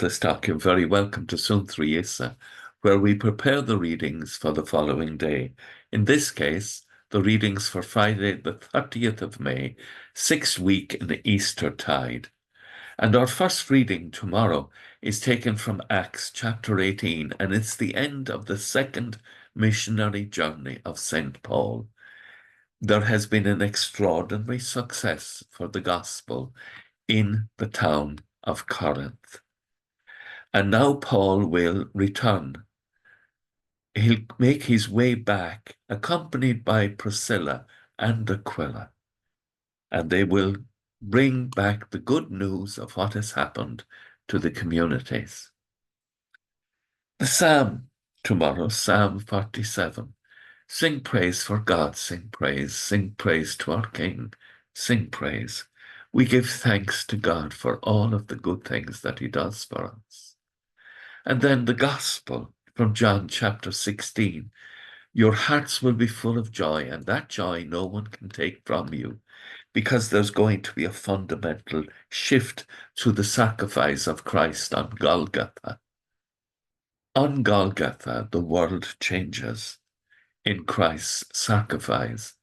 Stock, you're very welcome to Suantraí Íosa, where we prepare the readings for the following day. In this case, the readings for Friday, the 30th of May, 6th week in the Eastertide. And our first reading tomorrow is taken from Acts chapter 18, and it's the end of the second missionary journey of St. Paul. There has been an extraordinary success for the gospel in the town of Corinth. And now Paul will return. He'll make his way back, accompanied by Priscilla and Aquila, and they will bring back the good news of what has happened to the communities. The psalm tomorrow, Psalm 47. Sing praise for God, sing praise to our King, sing praise. We give thanks to God for all of the good things that he does for us. And then the gospel from John chapter 16. Your hearts will be full of joy, and that joy no one can take from you, because there's going to be a fundamental shift to the sacrifice of Christ on Golgotha. On Golgotha, the world changes in Christ's sacrifice,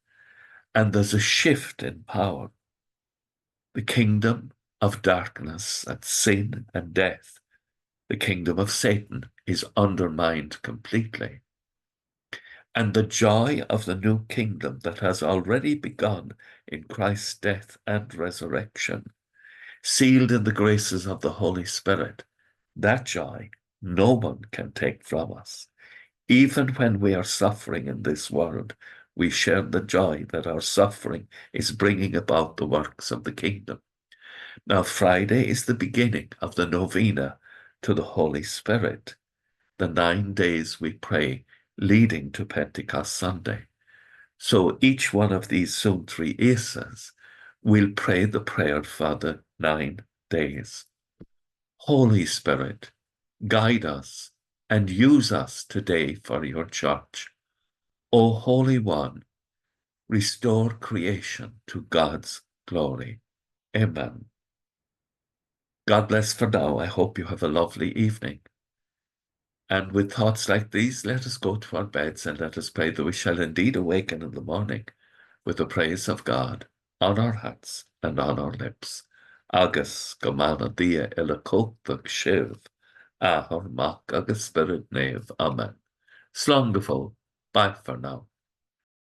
and there's a shift in power. The kingdom of darkness and sin and death, the kingdom of Satan, is undermined completely. And the joy of the new kingdom that has already begun in Christ's death and resurrection, sealed in the graces of the Holy Spirit, that joy no one can take from us. Even when we are suffering in this world, we share the joy that our suffering is bringing about the works of the kingdom. Now, Friday is the beginning of the novena to the Holy Spirit, the 9 days we pray leading to Pentecost Sunday. So each one of these Suantraí Íosas will pray the prayer for the 9 days. Holy Spirit, guide us and use us today for your church. O Holy One, restore creation to God's glory. Amen. God bless for now. I hope you have a lovely evening. And with thoughts like these, let us go to our beds and let us pray that we shall indeed awaken in the morning with the praise of God on our hearts and on our lips. Agus go mana dia ila cóchtach sibh, ahar mach agus spirit nave. Amen. Slán go fóill. Bye for now.